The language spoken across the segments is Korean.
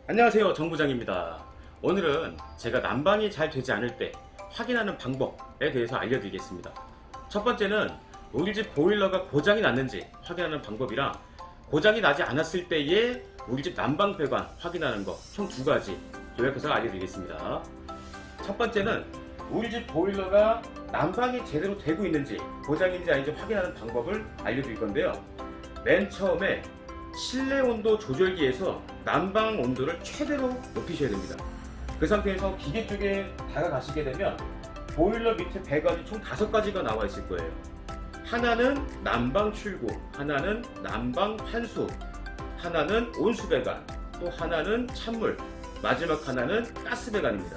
안녕하세요, 정부장입니다. 오늘은 제가 난방이 잘 되지 않을 때 확인하는 방법에 대해서 알려드리겠습니다. 첫 번째는 우리 집 보일러가 고장이 났는지 확인하는 방법이랑 고장이 나지 않았을 때의 우리 집 난방 배관 확인하는 것 총 두 가지 요약해서 알려드리겠습니다. 첫 번째는 우리 집 보일러가 난방이 제대로 되고 있는지 고장인지 아닌지 확인하는 방법을 알려드릴 건데요. 맨 처음에 실내 온도 조절기에서 난방 온도를 최대로 높이셔야 됩니다. 그 상태에서 기계 쪽에 다가가시게 되면 보일러 밑에 배관이 총 5가지가 나와 있을 거예요. 하나는 난방 출구, 하나는 난방 환수, 하나는 온수 배관, 또 하나는 찬물, 마지막 하나는 가스 배관입니다.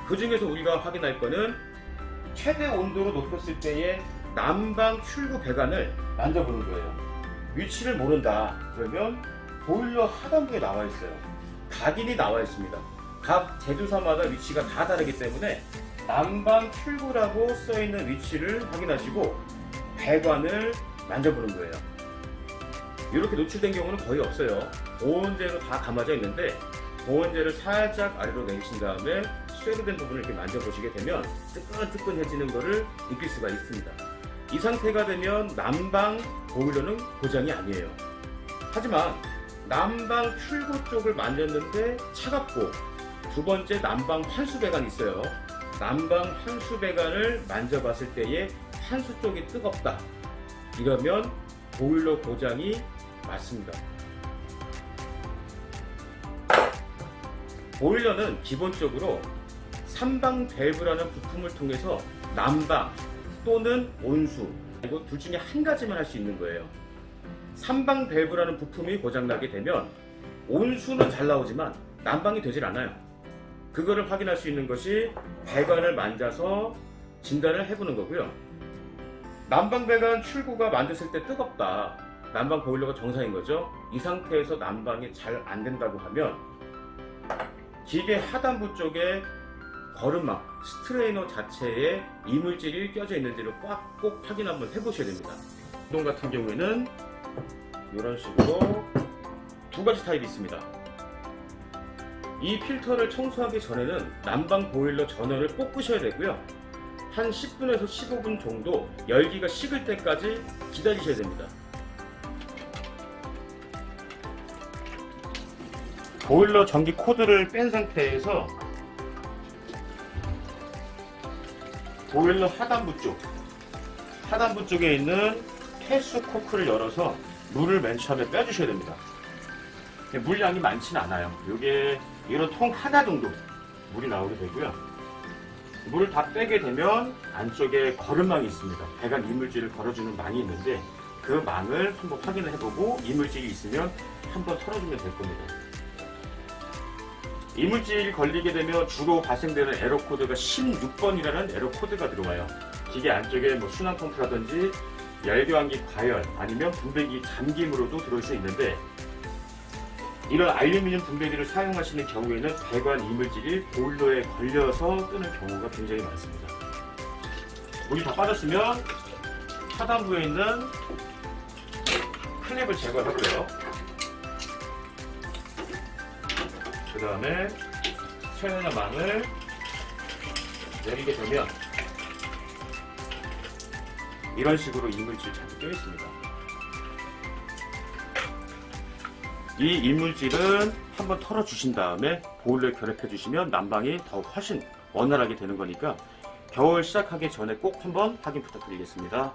그 중에서 우리가 확인할 거는 최대 온도로 높였을 때의 난방 출구 배관을 만져보는 거예요. 위치를 모른다 그러면 보일러 하단부에 나와 있어요. 각인이 나와 있습니다. 각 제조사마다 위치가 다 다르기 때문에 난방 출구라고 써있는 위치를 확인하시고 배관을 만져보는 거예요. 이렇게 노출된 경우는 거의 없어요. 보온재로 다 감아져 있는데 보온재를 살짝 아래로 내리신 다음에 쇠로 된 부분을 이렇게 만져보시게 되면 뜨끈뜨끈해지는 것을 느낄 수가 있습니다. 이 상태가 되면 난방 보일러는 고장이 아니에요. 하지만 난방 출구 쪽을 만졌는데 차갑고, 두 번째 난방 환수 배관이 있어요. 난방 환수 배관을 만져봤을 때에 환수 쪽이 뜨겁다, 이러면 보일러 고장이 맞습니다. 보일러는 기본적으로 삼방 밸브라는 부품을 통해서 난방 또는 온수, 그리고 둘 중에 한 가지만 할 수 있는 거예요. 삼방 밸브라는 부품이 고장나게 되면 온수는 잘 나오지만 난방이 되질 않아요. 그거를 확인할 수 있는 것이 배관을 만져서 진단을 해보는 거고요. 난방 배관 출구가 만졌을 때 뜨겁다, 난방 보일러가 정상인 거죠. 이 상태에서 난방이 잘 안 된다고 하면 기계 하단부 쪽에 거름망, 스트레이너 자체에 이물질이 껴져 있는지를 꼭 확인 한번 해보셔야 됩니다. 구동 같은 경우에는 이런 식으로 두 가지 타입이 있습니다. 이 필터를 청소하기 전에는 난방 보일러 전원을 꼭 끄셔야 되고요. 한 10분에서 15분 정도 열기가 식을 때까지 기다리셔야 됩니다. 보일러 전기 코드를 뺀 상태에서 보일러 하단부 쪽에 있는 폐수 코크를 열어서 물을 맨 처음에 빼주셔야 됩니다. 물량이 많지는 않아요. 이게 이런 통 하나 정도 물이 나오게 되고요. 물을 다 빼게 되면 안쪽에 거름망이 있습니다. 배관 이물질을 걸어주는 망이 있는데 그 망을 한번 확인을 해보고 이물질이 있으면 한번 털어주면 될 겁니다. 이물질이 걸리게 되면 주로 발생되는 에러 코드가 16번이라는 에러 코드가 들어와요. 기계 안쪽에 순환 펌프라든지 열교환기 과열, 아니면 분배기 잠김으로도 들어올 수 있는데, 이런 알루미늄 분배기를 사용하시는 경우에는 배관 이물질이 보일러에 걸려서 뜨는 경우가 굉장히 많습니다. 물이 다 빠졌으면 하단부에 있는 클립을 제거하고요. 그 다음에 스트레이너 망을 내리게 되면 이런 식으로 이물질 자주 껴 있습니다. 이 이물질은 한번 털어 주신 다음에 보일러에 결합해 주시면 난방이 더 훨씬 원활하게 되는 거니까 겨울 시작하기 전에 꼭 한번 확인 부탁드리겠습니다.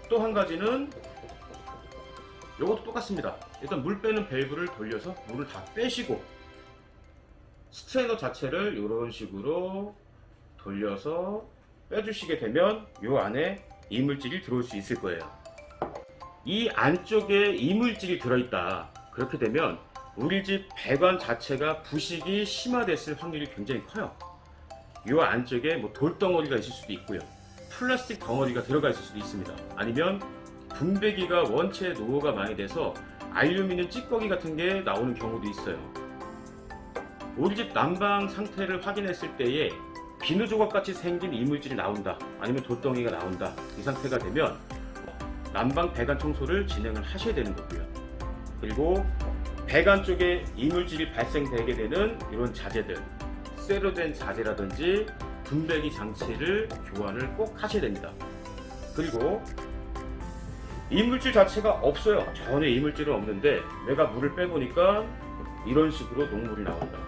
또 한 가지는 이것도 똑같습니다. 일단 물 빼는 밸브를 돌려서 물을 다 빼시고 스트레이너 자체를 이런 식으로 돌려서 빼주시게 되면 이 안에 이물질이 들어올 수 있을 거예요. 이 안쪽에 이물질이 들어있다, 그렇게 되면 우리 집 배관 자체가 부식이 심화됐을 확률이 굉장히 커요. 이 안쪽에 돌덩어리가 있을 수도 있고요, 플라스틱 덩어리가 들어가 있을 수도 있습니다. 아니면 분배기가 원체 노후가 많이 돼서 알루미늄 찌꺼기 같은 게 나오는 경우도 있어요. 우리 집 난방 상태를 확인했을 때에 비누 조각 같이 생긴 이물질이 나온다, 아니면 돌덩이가 나온다, 이 상태가 되면 난방 배관 청소를 진행을 하셔야 되는 거고요. 그리고 배관 쪽에 이물질이 발생되게 되는 이런 자재들, 쇠로 된 자재라든지 분배기 장치를 교환을 꼭 하셔야 됩니다. 그리고 이물질 자체가 없어요. 전혀 이물질은 없는데 내가 물을 빼보니까 이런 식으로 녹물이 나온다.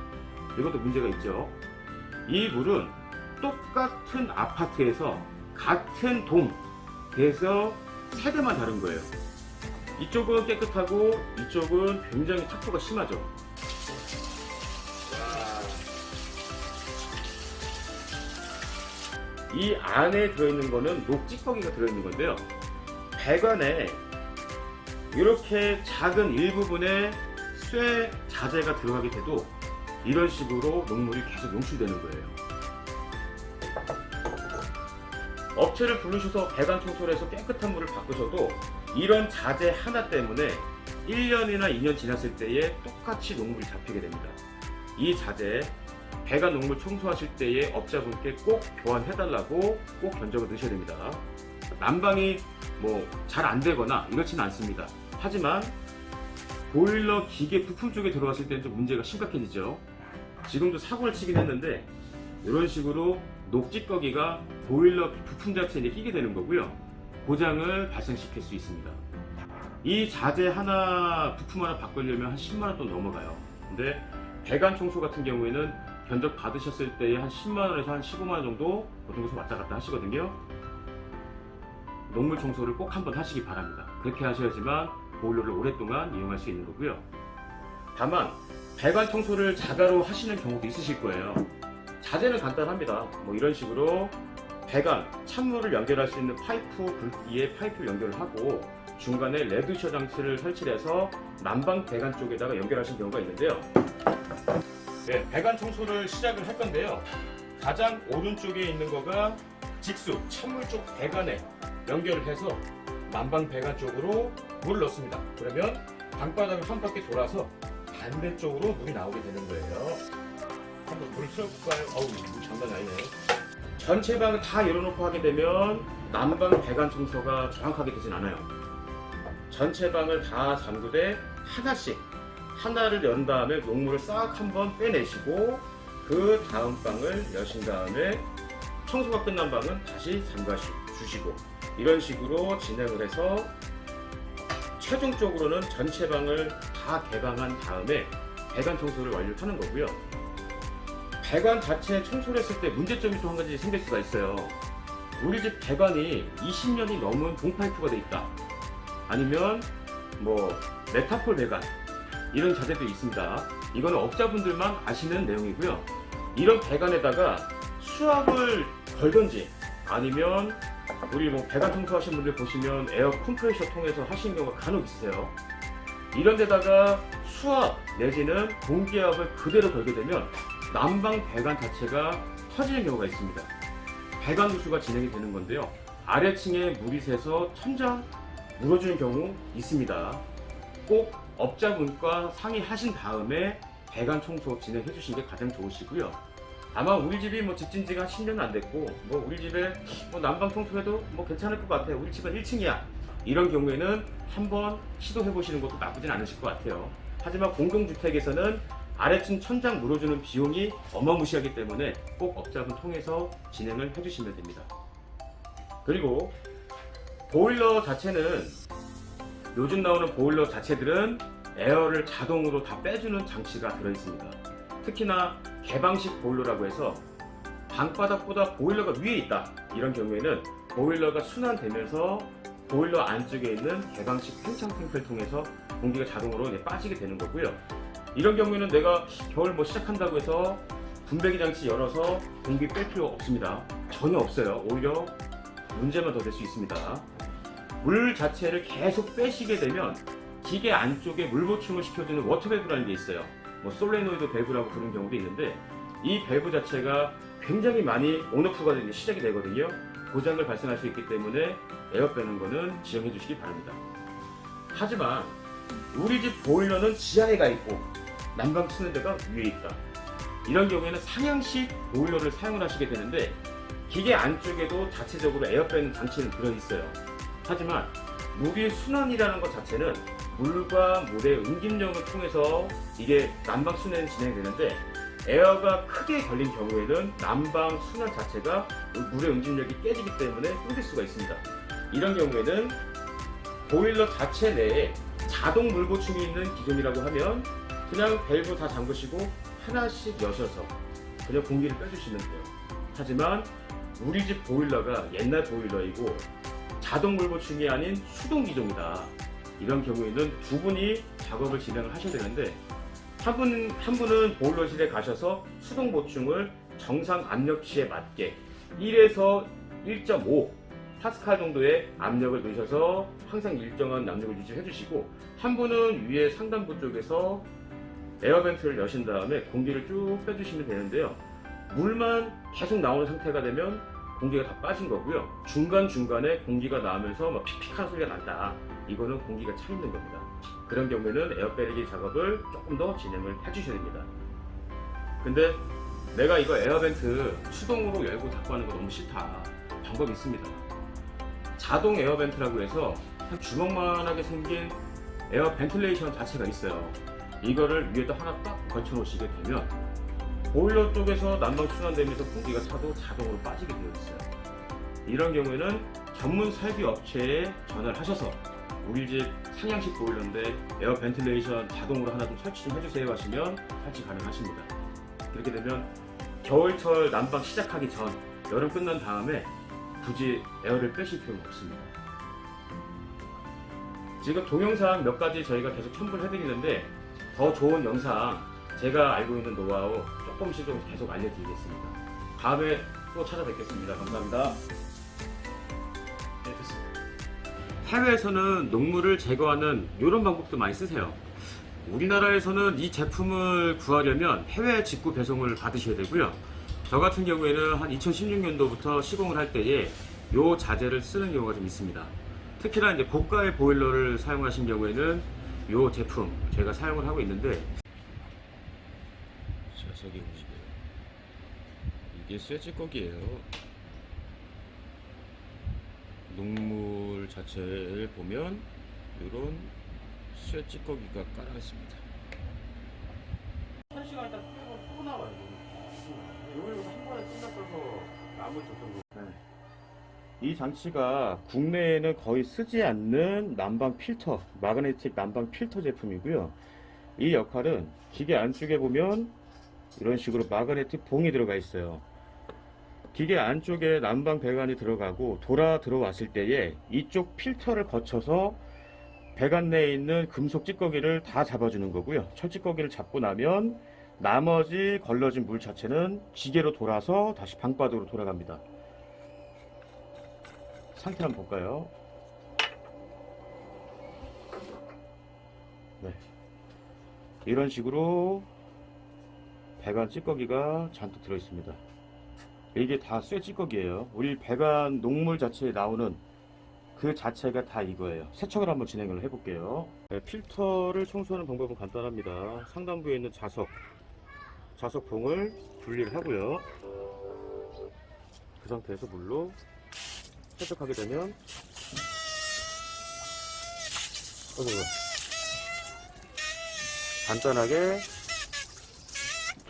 이것도 문제가 있죠. 이 물은 똑같은 아파트에서 같은 동에서 세대만 다른 거예요. 이쪽은 깨끗하고 이쪽은 굉장히 탁구가 심하죠. 이 안에 들어있는 거는 녹찌꺼기가 들어있는 건데요. 배관에 이렇게 작은 일부분의 쇠 자재가 들어가게 돼도 이런 식으로 녹물이 계속 용출되는 거예요. 업체를 부르셔서 배관 청소를 해서 깨끗한 물을 바꾸셔도 이런 자재 하나 때문에 1년이나 2년 지났을 때에 똑같이 녹물이 잡히게 됩니다. 이 자재 배관 녹물 청소하실 때에 업자분께 꼭 교환해달라고 꼭 견적을 넣으셔야 됩니다. 난방이 잘 안되거나 이렇지는 않습니다. 하지만 보일러 기계 부품 쪽에 들어갔을 때는 좀 문제가 심각해지죠. 지금도 사고를 치긴 했는데 이런 식으로 녹찌꺼기가 보일러 부품 자체에 끼게 되는 거고요. 고장을 발생시킬 수 있습니다. 이 자재 하나, 부품 하나 바꾸려면 한 10만원 돈 넘어가요. 근데 배관 청소 같은 경우에는 견적 받으셨을 때에 한 10만원에서 한 15만원 정도 보통 곳에서 왔다 갔다 하시거든요. 녹물 청소를 꼭 한번 하시기 바랍니다. 그렇게 하셔야지만 보일러를 오랫동안 이용할 수 있는 거고요. 다만 배관 청소를 자가로 하시는 경우도 있으실 거예요. 자재는 간단합니다. 이런 식으로 배관, 찬물을 연결할 수 있는 파이프 굵기에 파이프를 연결을 하고 중간에 레드셔 장치를 설치해서 난방 배관 쪽에다가 연결하신 경우가 있는데요. 네, 배관 청소를 시작을 할 건데요. 가장 오른쪽에 있는 거가 직수, 찬물 쪽 배관에 연결을 해서 난방 배관 쪽으로 물을 넣습니다. 그러면 방바닥을 한 바퀴 돌아서 반대쪽으로 물이 나오게 되는 거예요. 한번 물을 틀어볼까요? 어우, 물 장난 아니네. 전체 방을 다 열어놓고 하게 되면 난방 배관 청소가 정확하게 되진 않아요. 전체 방을 다 잠그되 하나씩 하나를 연 다음에 녹물을 싹 한번 빼내시고 그 다음 방을 여신 다음에 청소가 끝난 방은 다시 잠가 주시고 이런 식으로 진행을 해서 최종적으로는 전체 방을 다 개방한 다음에 배관 청소를 완료하는 거고요. 배관 자체 청소를 했을 때 문제점이 또 한 가지 생길 수가 있어요. 우리 집 배관이 20년이 넘은 동파이프가 돼 있다. 아니면 메타폴 배관 이런 자재도 있습니다. 이거는 업자분들만 아시는 내용이고요. 이런 배관에다가 수압을 걸든지 아니면 우리 배관 청소하신 분들 보시면 에어 컴프레셔 통해서 하시는 경우가 간혹 있으세요. 이런 데다가 수압 내지는 공기압을 그대로 걸게 되면 난방 배관 자체가 터지는 경우가 있습니다. 배관 누수가 진행이 되는 건데요. 아래층에 물이 새서 천장 물어주는 경우 있습니다. 꼭 업자분과 상의하신 다음에 배관 청소 진행해 주시는 게 가장 좋으시고요. 아마 우리 집이 집진 지가 10년은 안 됐고 우리 집에 난방 청소해도 괜찮을 것 같아요. 우리 집은 1층이야. 이런 경우에는 한번 시도해 보시는 것도 나쁘진 않으실 것 같아요. 하지만 공동주택에서는 아래층 천장 물어주는 비용이 어마무시하기 때문에 꼭 업자분 통해서 진행을 해주시면 됩니다. 그리고 보일러 자체는 요즘 나오는 보일러 자체들은 에어를 자동으로 다 빼주는 장치가 들어있습니다. 특히나 개방식 보일러라고 해서 방바닥보다 보일러가 위에 있다. 이런 경우에는 보일러가 순환되면서 보일러 안쪽에 있는 개방식 팽창 탱크를 통해서 공기가 자동으로 빠지게 되는 거고요. 이런 경우에는 내가 겨울 시작한다고 해서 분배기 장치 열어서 공기 뺄 필요 없습니다. 전혀 없어요. 오히려 문제만 더 될 수 있습니다. 물 자체를 계속 빼시게 되면 기계 안쪽에 물 보충을 시켜주는 워터밸브라는 게 있어요. 솔레노이드 밸브라고 부르는 경우도 있는데 이 밸브 자체가 굉장히 많이 온오프가 시작이 되거든요. 고장을 발생할 수 있기 때문에 에어 빼는 거는 지양해 주시기 바랍니다. 하지만 우리 집 보일러는 지하에 가 있고 난방 쓰는 데가 위에 있다. 이런 경우에는 상향식 보일러를 사용을 하시게 되는데 기계 안쪽에도 자체적으로 에어 빼는 장치는 들어있어요. 하지만 물의 순환이라는 것 자체는 물과 물의 응집력을 통해서 이게 난방 순환이 진행되는데, 에어가 크게 걸린 경우에는 난방 순환 자체가 물의 응집력이 깨지기 때문에 끊길 수가 있습니다. 이런 경우에는 보일러 자체 내에 자동 물 보충이 있는 기종이라고 하면 그냥 밸브 다 잠그시고 하나씩 여셔서 그냥 공기를 빼주시면 돼요. 하지만 우리 집 보일러가 옛날 보일러이고 자동 물 보충이 아닌 수동 기종이다. 이런 경우에는 두 분이 작업을 진행을 하셔야 되는데, 한 분은 보일러실에 가셔서 수동 보충을 정상 압력치에 맞게 1에서 1.5 파스칼 정도의 압력을 넣으셔서 항상 일정한 압력을 유지해 주시고, 한 분은 위에 상단부 쪽에서 에어벤트를 여신 다음에 공기를 쭉 빼주시면 되는데요. 물만 계속 나오는 상태가 되면 공기가 다 빠진 거고요. 중간중간에 공기가 나오면서 막 픽픽한 소리가 난다. 이거는 공기가 차 있는 겁니다. 그런 경우에는 에어 빼내기 작업을 조금 더 진행을 해주셔야 됩니다. 근데 내가 이거 에어벤트 수동으로 열고 닫고 하는 거 너무 싫다. 방법이 있습니다. 자동 에어벤트라고 해서 한 주먹만하게 생긴 에어 벤틸레이션 자체가 있어요. 이거를 위에다 하나 딱 걸쳐 놓으시게 되면 보일러 쪽에서 난방 순환되면서 공기가 차도 자동으로 빠지게 되어 있어요. 이런 경우에는 전문 설비 업체에 전화를 하셔서 우리 집 상향식 보일러인데 에어 벤틸레이션 자동으로 하나 좀 설치 좀 해주세요 하시면 설치 가능하십니다. 그렇게 되면 겨울철 난방 시작하기 전, 여름 끝난 다음에 굳이 에어를 빼실 필요는 없습니다. 지금 동영상 몇 가지 저희가 계속 첨부를 해드리는데, 더 좋은 영상, 제가 알고 있는 노하우 조금씩 계속 알려드리겠습니다. 다음에 또 찾아뵙겠습니다. 감사합니다. 네, 됐습니다. 해외에서는 녹물을 제거하는 이런 방법도 많이 쓰세요. 우리나라에서는 이 제품을 구하려면 해외 직구 배송을 받으셔야 되고요. 저 같은 경우에는 한 2016년도부터 시공을 할 때에 이 자재를 쓰는 경우가 좀 있습니다. 특히나 이제 고가의 보일러를 사용하신 경우에는 이 제품 제가 사용을 하고 있는데, 자, 저기 보시게요. 이게 쇠찌꺼기예요. 녹물 자체를 보면 이런 쇠찌꺼기가 깔아 있습니다. 1시간 있다 또 나와요. 이거 한 번에 끝났어서 나머지 정도. 이 장치가 국내에는 거의 쓰지 않는 난방 필터, 마그네틱 난방 필터 제품이고요. 이 역할은 기계 안쪽에 보면 이런 식으로 마그네틱 봉이 들어가 있어요. 기계 안쪽에 난방 배관이 들어가고 돌아 들어왔을 때에 이쪽 필터를 거쳐서 배관 내에 있는 금속 찌꺼기를 다 잡아주는 거고요. 철찌꺼기를 잡고 나면 나머지 걸러진 물 자체는 기계로 돌아서 다시 방바닥으로 돌아갑니다. 상태 한번 볼까요? 네. 이런 식으로 배관 찌꺼기가 잔뜩 들어 있습니다. 이게 다 쇠 찌꺼기예요. 우리 배관 녹물 자체에 나오는 그 자체가 다 이거예요. 세척을 한번 진행을 해볼게요. 네, 필터를 청소하는 방법은 간단합니다. 상단부에 있는 자석봉을 분리를 하고요. 그 상태에서 물로 세척하게 되면 간단하게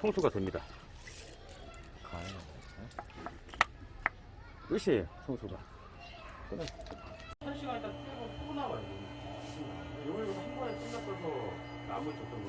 청소가 됩니다. 끝이에요, 청소가. 1시간 있다 또 나와요. 이거 한 번에 끝났어서 나머지 정도.